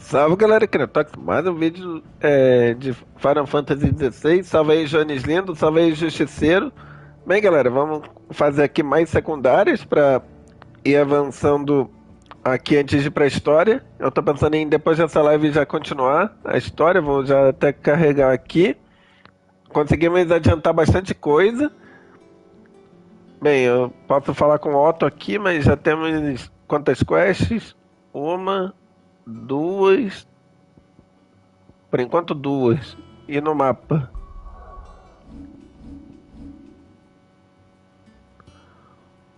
Salve galera, que tô aqui com mais um vídeo de Final Fantasy XVI. Salve aí, Jones Lindo, salve aí, Justiceiro. Bem, galera, vamos fazer aqui mais secundárias pra ir avançando aqui antes de ir pra história. Eu tô pensando em depois dessa live já continuar a história, vou já até carregar aqui. Conseguimos adiantar bastante coisa. Bem, eu posso falar com o Otto aqui, mas já temos quantas quests? Uma, duas. Por enquanto, duas. E no mapa?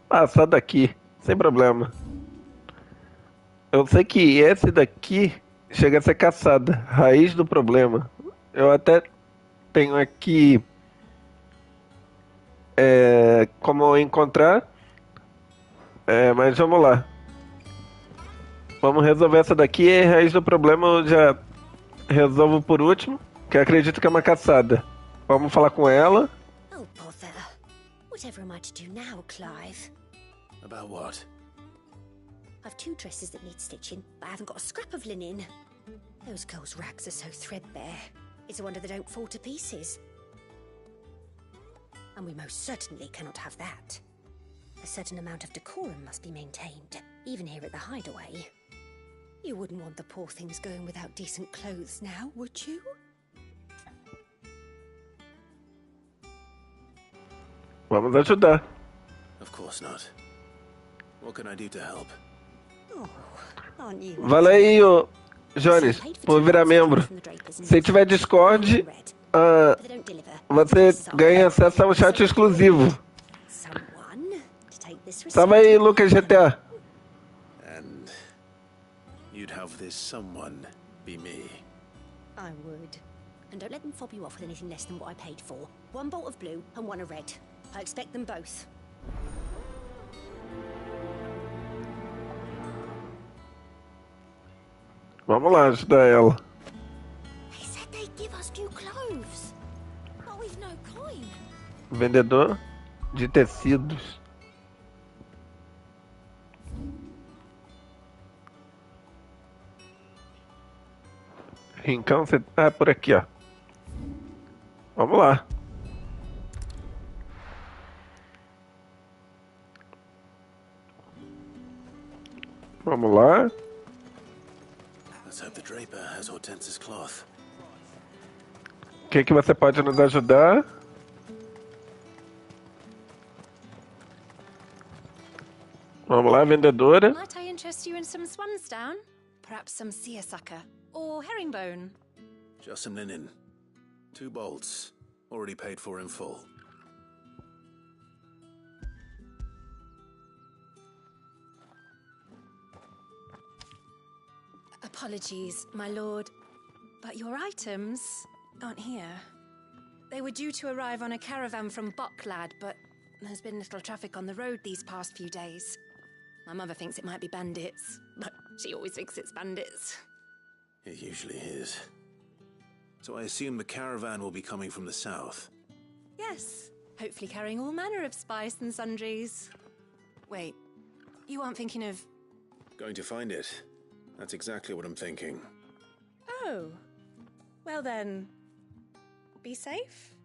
Ah, só daqui. Sem problema. Eu sei que esse daqui chega a ser caçada. Raiz do problema. Eu até tenho aqui como encontrar. Mas vamos lá. Vamos resolver essa daqui e a raiz do problema eu já resolvo por último. Que eu acredito que é uma caçada. Vamos falar com ela. Oh, bother. Whatever am I to do now, Clive? About what? I've two dresses that need stitching, but I haven't got a scrap of linen. Those girls' rags are so threadbare. It's a wonder they don't fall to pieces. And we most certainly cannot have that. A certain amount of decorum must be maintained, even here at the hideaway. You wouldn't want the poor things going without decent clothes now, would you? Vamos ajudar. Of course not. What can I do to help? Oh, aren't you? Vale aí, ô Jones, por virar membro. Se tiver Discord, você ganha acesso a um chat exclusivo. Tava aí, Lucas GTA. And you'd have this someone be me. I would. And don't let them fob you off with anything less than what I paid for. One bolt of blue and one of red. I expect them both. Vamos lá ajudar ela. They said they'd give us new clothes, but we've no coin. Vendedor de tecidos. Rincão, você... Ah, por aqui, ó. Vamos lá. Vamos lá. Let's hope the draper has Hortense's cloth. O que você pode nos ajudar? Vamos lá, vendedora. Might I interest you in some swansdown? Perhaps some seersucker or herringbone? Just some linen. 2 bolts. Already paid for in full. Apologies, my lord, but your items aren't here. They were due to arrive on a caravan from Bucklad, but there's been little traffic on the road these past few days. My mother thinks it might be bandits, but she always thinks it's bandits. It usually is. So I assume the caravan will be coming from the south. Yes, hopefully carrying all manner of spice and sundries. Wait, you aren't thinking of... Going to find it. That's exactly what I'm thinking. Oh, well then, be safe.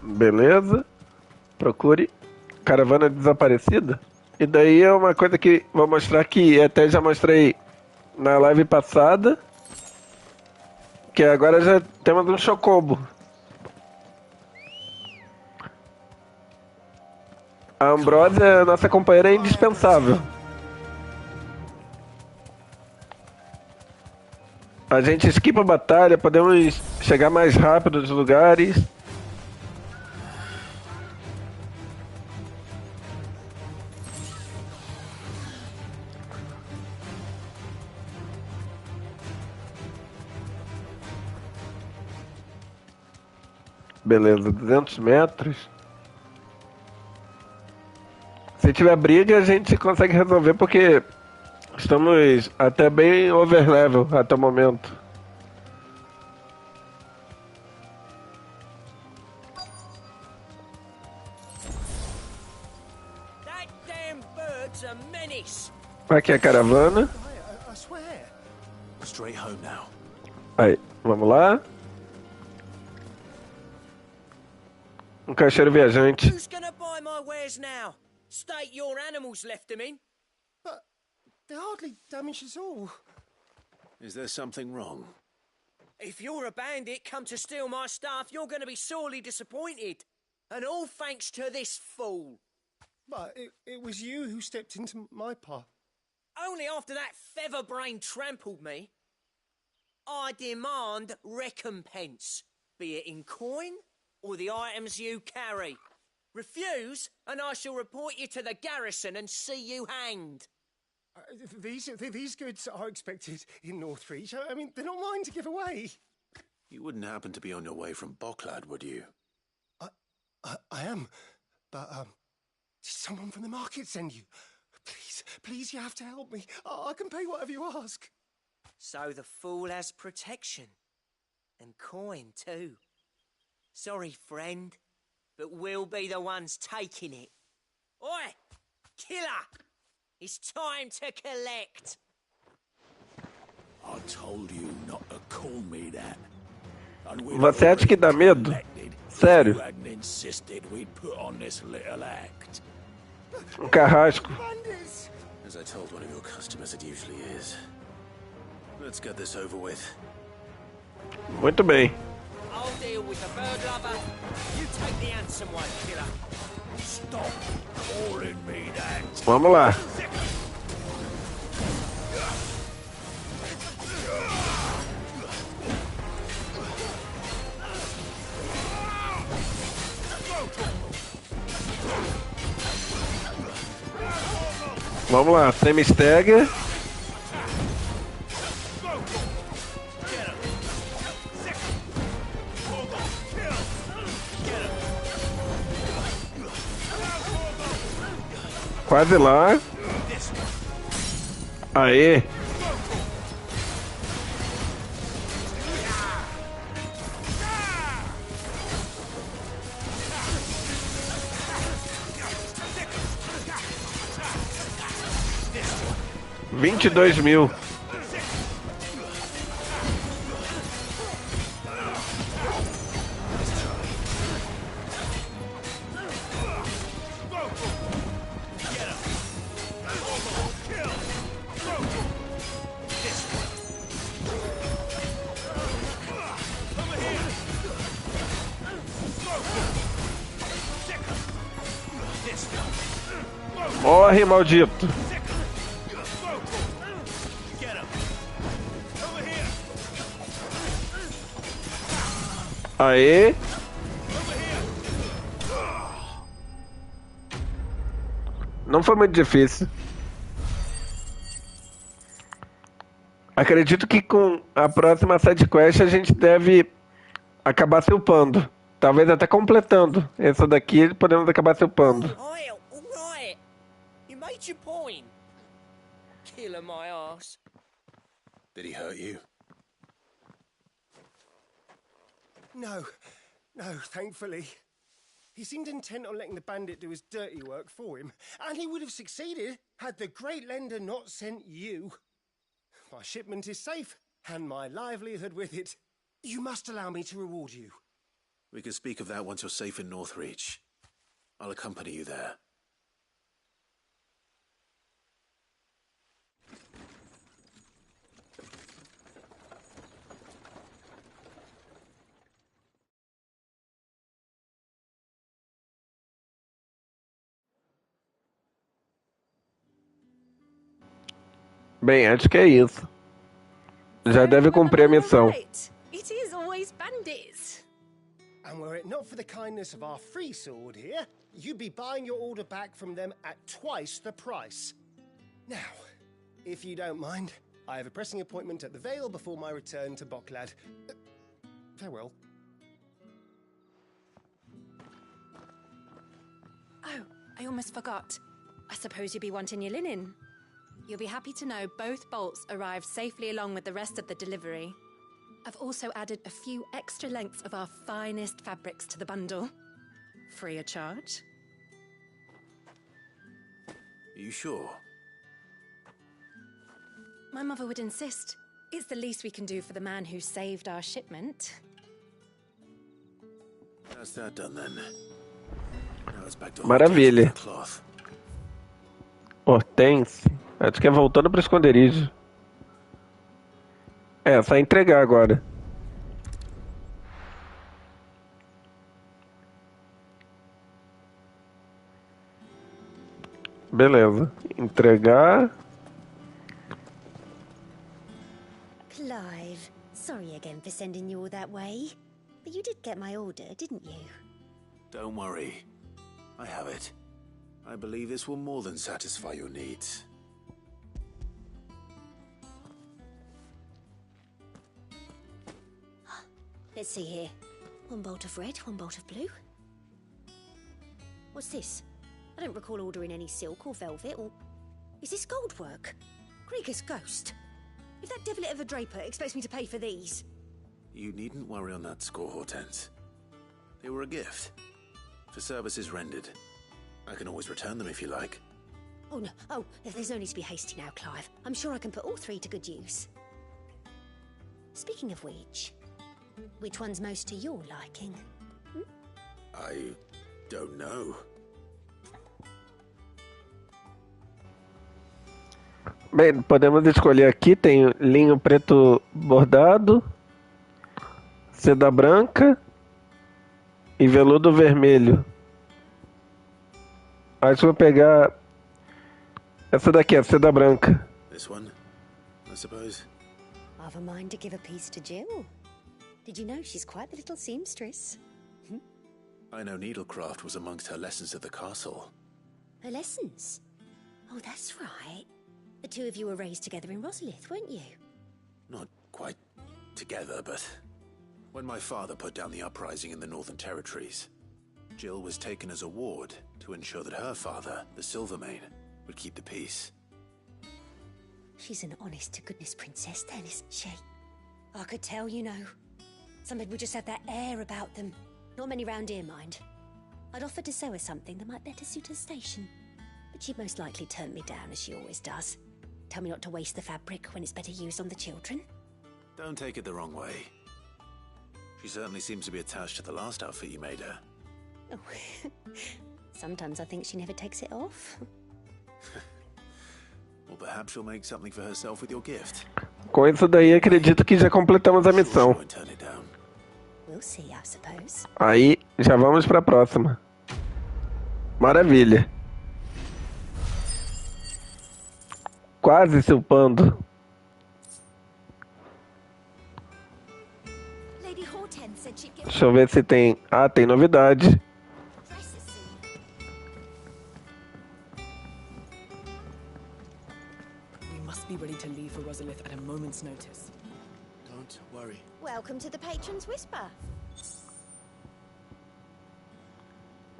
Beleza. Procure caravana desaparecida. E daí é uma coisa que vou mostrar que até já mostrei na live passada. Que agora já temos um chocobo. A Ambrosia, nossa companheira, é indispensável. A gente esquipa a batalha, podemos chegar mais rápido nos lugares. Beleza, 200 metros. Se tiver briga, a gente consegue resolver porque estamos até bem overlevel até o momento. Aqui é a caravana. I swear. Straight home now. Aí, vamos lá. Um caixeiro viajante. Who's gonna buy my wares now? State your animals left them in. But they're hardly damaged at all. Is there something wrong? If you're a bandit come to steal my stuff, you're gonna be sorely disappointed. And all thanks to this fool. But it was you who stepped into my path. Only after that feather-brain trampled me. I demand recompense, be it in coin or the items you carry. Refuse, and I shall report you to the garrison and see you hanged. These goods are expected in Northreach. I mean, they're not mine to give away. You wouldn't happen to be on your way from Bocklad, would you? I am, but did someone from the market send you? Please, you have to help me. I can pay whatever you ask. So the fool has protection. And coin, too. Sorry, friend, but we'll be the ones taking it. Oi! Killer! It's time to collect! I told you not to call me that. Você acha que dá medo? Sério? Insisted we'd put on this little act. Um carrasco. As I told one of your customers, it usually is. Let's get this over with. Muito bem. I'll deal with the bird lover. You take the handsome one, killer. Stop calling me that. Vamos lá. Vamos lá, semi-stagger. Quase lá. Aê. $22.000. Morre, maldito. Aê. Não foi muito difícil. Acredito que com a próxima sidequest a gente deve acabar se upando. Talvez até completando. Essa daqui podemos acabar se upando. All right. You made your point. Killer my ass. Did he hurt you? No, thankfully. He seemed intent on letting the bandit do his dirty work for him, and he would have succeeded had the great lender not sent you. My shipment is safe, and my livelihood with it. You must allow me to reward you. We can speak of that once you're safe in Northreach. I'll accompany you there. Bem, acho que é isso. Já deve cumprir a missão. It is always bandits. And were it not for the kindness of our free sword here, you'd be buying your order back from them at twice the price. Now, if you don't mind, I have a pressing appointment at the Vale before my return to Bocklad. Farewell. Oh, I almost forgot. I suppose you'll be wanting your linen. You'll be happy to know both bolts arrived safely along with the rest of the delivery. I've also added a few extra lengths of our finest fabrics to the bundle. Free of charge. Are you sure? My mother would insist. It's the least we can do for the man who saved our shipment. That's that done then. Now it's back to Maravilha. cloth. Hortense. Acho que é voltando pro esconderijo. É, só entregar agora. Beleza. Entregar. Clive, sorry again for sending you all that way. But you did get my order, didn't you? Don't worry. I have it. I believe this will more than satisfy your needs. Let's see here. One bolt of red, one bolt of blue. What's this? I don't recall ordering any silk or velvet or... Is this gold work? Krieger's ghost. If that devil of a draper expects me to pay for these... You needn't worry on that score, Hortense. They were a gift. For services rendered. I can always return them if you like. Oh, no. Oh, there's no need to be hasty now, Clive. I'm sure I can put all three to good use. Speaking of which one's most to your liking? I don't know. Bem, podemos escolher aqui. Tem linho preto bordado, seda branca e veludo vermelho. Acho que vou pegar essa daqui, a seda branca. This one, I suppose. I've a mind to give a piece to Jill. Did you know she's quite the little seamstress? I know needlecraft was amongst her lessons at the castle. Her lessons? Oh, that's right. The two of you were raised together in Rosalith, weren't you? Not quite together, but when my father put down the uprising in the Northern Territories, Jill was taken as a ward to ensure that her father, the Silvermane, would keep the peace. She's an honest-to-goodness princess then, isn't she? I could tell, you know. Some people just have that air about them. Not many round here, mind. I'd offered to sew her something that might better suit her station. But she'd most likely turn me down, as she always does. Tell me not to waste the fabric when it's better used on the children. Don't take it the wrong way. She certainly seems to be attached to the last outfit you made her. Oh, sometimes I think she never takes it off. Or perhaps she'll make something for herself with your gift. Com isso daí, acredito que já completamos a missão. Won't turn it down. We'll see, I suppose. Aí, já vamos para a próxima. Maravilha. Quase silpando. Lady Hortense said she'd give Deixa eu ver se tem... Ah, tem novidade. dresses soon. We must be ready to leave for Rosalith at a moment's notice. Don't worry. Welcome to the Patron's Whisper.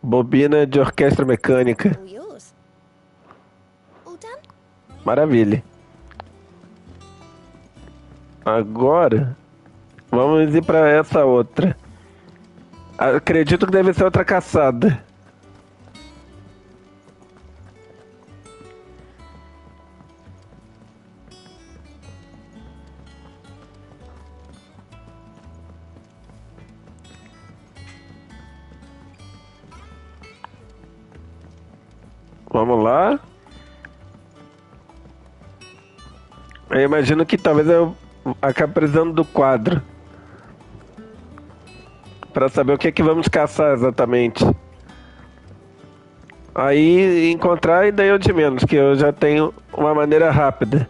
Bobina de orquestra mecânica. All yours. All done? Maravilha. Agora, vamos ir para essa outra. Acredito que deve ser outra caçada. Vamos lá. Eu imagino que talvez eu acabe precisando do quadro para saber o que é que vamos caçar exatamente. Aí encontrar e daí eu de menos, que eu já tenho uma maneira rápida.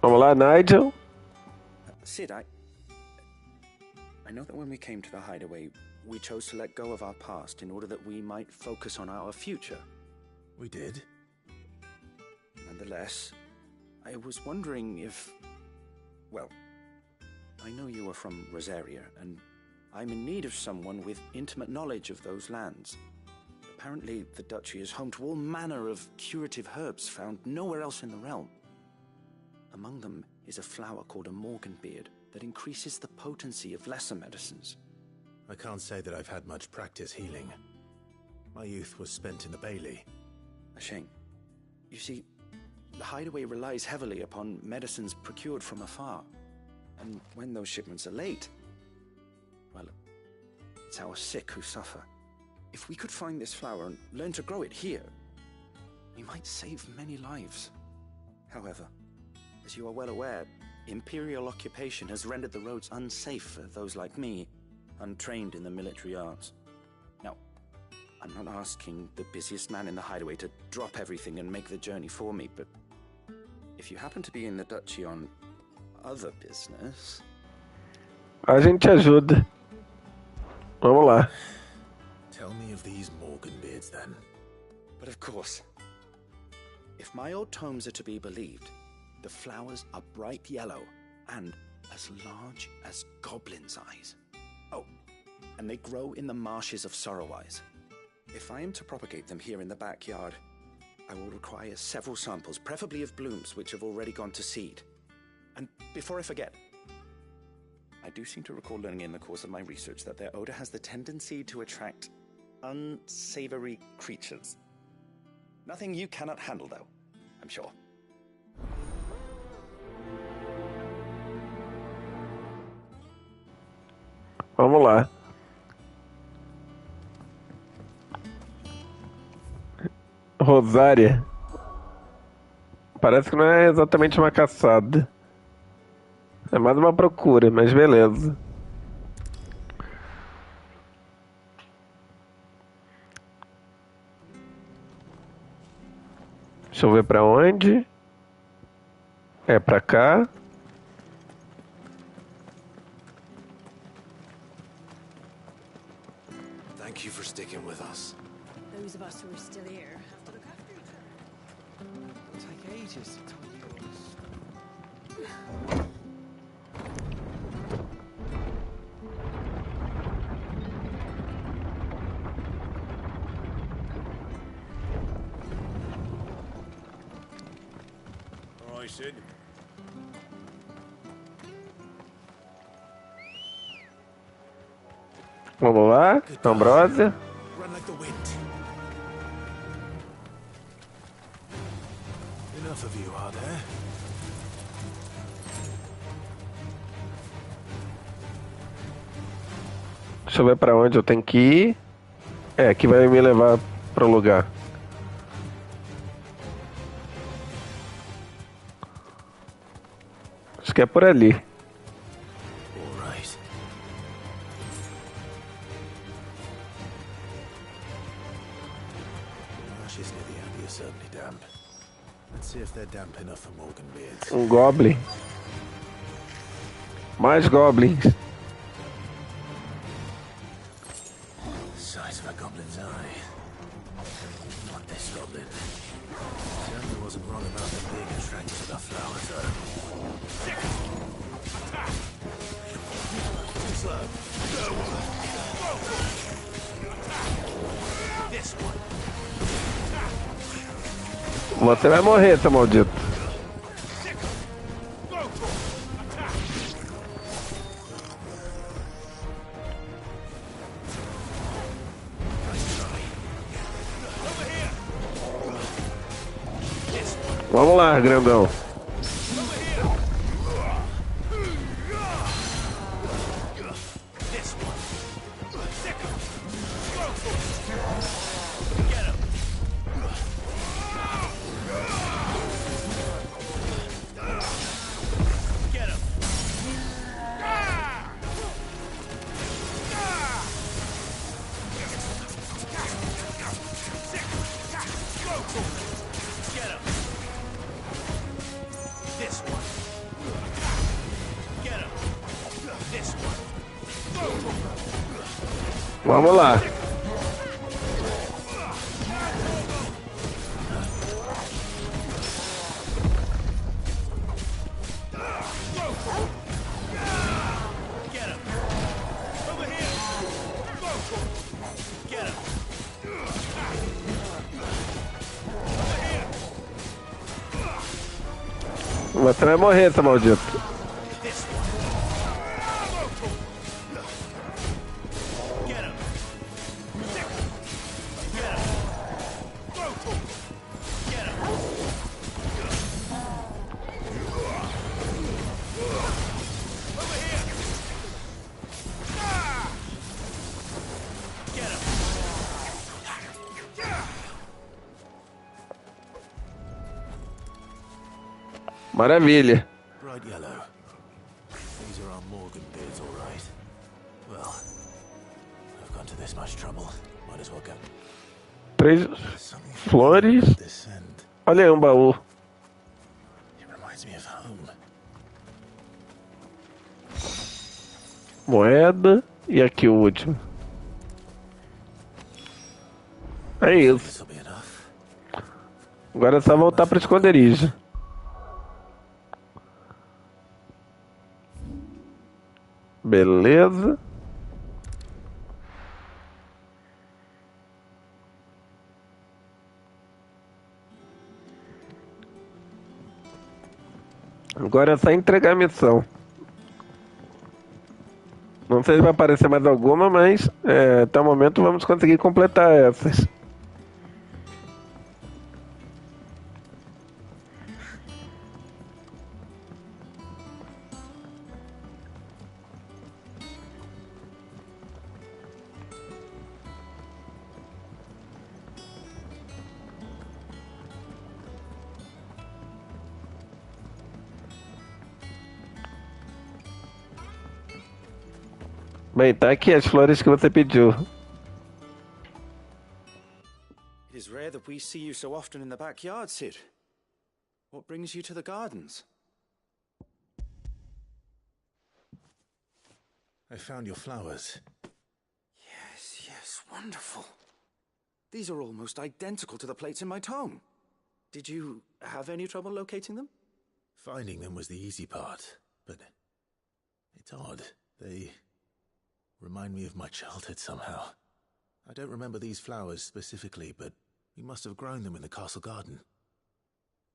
Vamos lá, Nigel. Sid, I know that when we came to the hideaway, we chose to let go of our past in order that we might focus on our future. We did. Nonetheless, I was wondering if... Well, I know you are from Rosaria, and I'm in need of someone with intimate knowledge of those lands. Apparently, the duchy is home to all manner of curative herbs found nowhere else in the realm. Among them is a flower called a morganbeard that increases the potency of lesser medicines. I can't say that I've had much practice healing. My youth was spent in the Bailey. A shame. You see, The hideaway relies heavily upon medicines procured from afar. And when those shipments are late, well, it's our sick who suffer. If we could find this flower and learn to grow it here, we might save many lives. However, as you are well aware, Imperial occupation has rendered the roads unsafe for those like me, untrained in the military arts. Now, I'm not asking the busiest man in the hideaway to drop everything and make the journey for me, but if you happen to be in the duchy on other business... A gente ajuda. Vamos lá. Tell me of these Morganbeards, then. But of course, if my old tomes are to be believed, the flowers are bright yellow and as large as goblins' eyes. Oh, and they grow in the marshes of Sociais. If I am to propagate them here in the backyard, I will require several samples, preferably of blooms which have already gone to seed. And before I forget, I do seem to recall learning in the course of my research that their odor has the tendency to attract unsavory creatures. Nothing you cannot handle, though, I'm sure. Vamos lá. Rosária. Parece que não é exatamente uma caçada. É mais uma procura, mas beleza. Deixa eu ver pra onde. É pra cá. Thank you for sticking with us. Those of us who are still here have to look after each other. It'll take ages to tell yours. All right, Sid. Vamos lá, Ambrósia. Run like the wind. Enough of you, are there? Deixa eu ver pra onde eu tenho que ir. É, aqui vai me levar pro lugar. Acho que é por ali. All right. The marshes near the Abbey are certainly damp. Let's see if they're damp enough for Morganbeards. Um Goblin. Mais Goblins. Size of a goblin's eye. Not this goblin. Certainly wasn't wrong about them being attracted to the flower, though. Too slow. This one. Você vai morrer, seu maldito. Vamos lá, grandão. Vamos lá. Você vai morrer, seu maldito. Maravilha. Bright yellow. These are our Morgan beards, all right. Well, I've gone to this much trouble. Might as well go. 3 flores. This end. Olha aí um baú. It reminds me of home. Moeda. E aqui o último. É isso. This'll be enough. Agora é só voltar para o esconderijo. Beleza. Agora é só entregar a missão. Não sei se vai aparecer mais alguma, mas até o momento vamos conseguir completar essas. Bem, tá aqui as flores que você pediu. It is rare that we see you so often in the backyard, Sid. What brings you to the gardens? I found your flowers. Yes, wonderful. These are almost identical to the plates in my tome. Did you have any trouble locating them? Finding them was the easy part, but it's odd. They remind me of my childhood somehow. I don't remember these flowers specifically, but we must have grown them in the castle garden.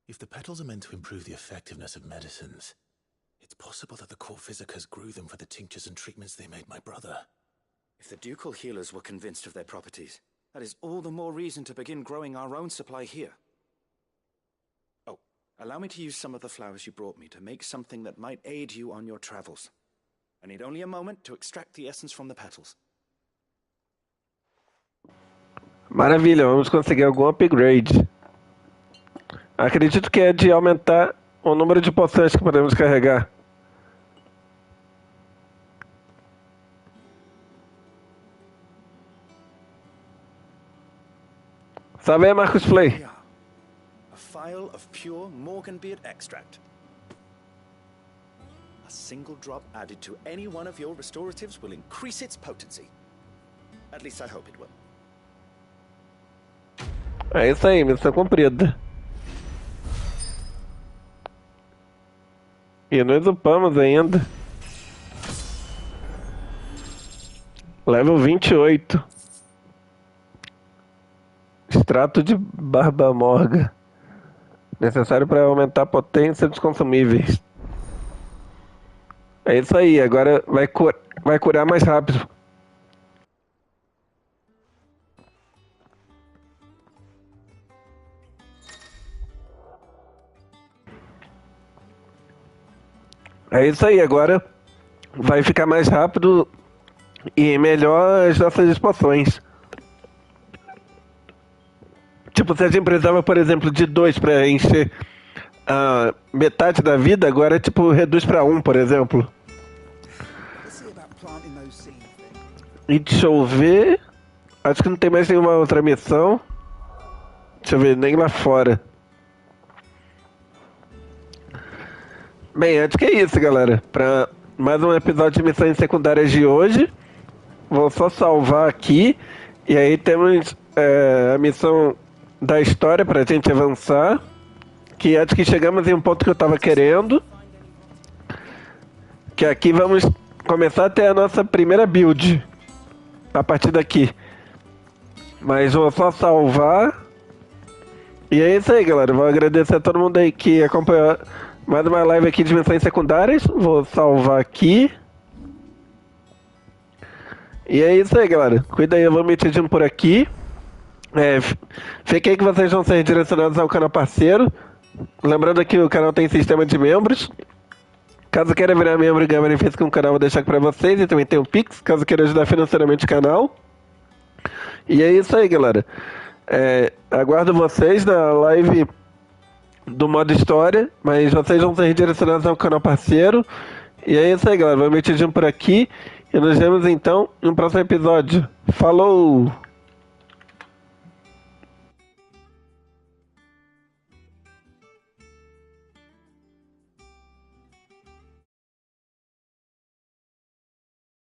If the petals are meant to improve the effectiveness of medicines, it's possible that the court physicers grew them for the tinctures and treatments they made my brother. If the ducal healers were convinced of their properties, that is all the more reason to begin growing our own supply here. Oh, allow me to use some of the flowers you brought me to make something that might aid you on your travels. I need only a moment to extract the essence from the petals. Maravilha, vamos conseguir algum upgrade. Acredito que é de aumentar o número de poções que podemos carregar. Sabe aí, Marcos Play? A phial of pure Morganbeard extract. A single drop added to any one of your restoratives will increase its potency. At least I hope it will. É isso aí, missão cumprida. E nós upamos ainda. Level 28. Extrato de barba morga. Necessário para aumentar a potência dos consumíveis. É isso aí, agora vai curar mais rápido. É isso aí, agora vai ficar mais rápido e melhor as nossas poções. Tipo, se a gente precisava, por exemplo, de 2 para encher metade da vida, agora tipo reduz para 1, por exemplo. E deixa eu ver. Acho que não tem mais nenhuma outra missão. Deixa eu ver, nem lá fora. Bem, acho que é isso, galera. Para mais um episódio de missões secundárias de hoje. Vou só salvar aqui. E aí temos a missão da história pra gente avançar. Que acho que chegamos em um ponto que eu tava querendo. Que aqui vamos começar a ter a nossa primeira build. A partir daqui. Mas vou só salvar. E é isso aí, galera. Vou agradecer a todo mundo aí que acompanhou mais uma live aqui de missões secundárias. Vou salvar aqui. E é isso aí, galera. Cuida aí, eu vou me despedindo por aqui. Fique aí que vocês vão ser direcionados ao canal parceiro. Lembrando que o canal tem sistema de membros. Caso queira virar membro e ganhar benefício com o canal, vou deixar aqui pra vocês. E também tem o Pix, caso queira ajudar financeiramente o canal. E é isso aí, galera. Aguardo vocês na live do modo história, mas vocês vão ser redirecionados ao canal parceiro. E é isso aí, galera. Vou me por aqui e nos vemos então no próximo episódio. Falou!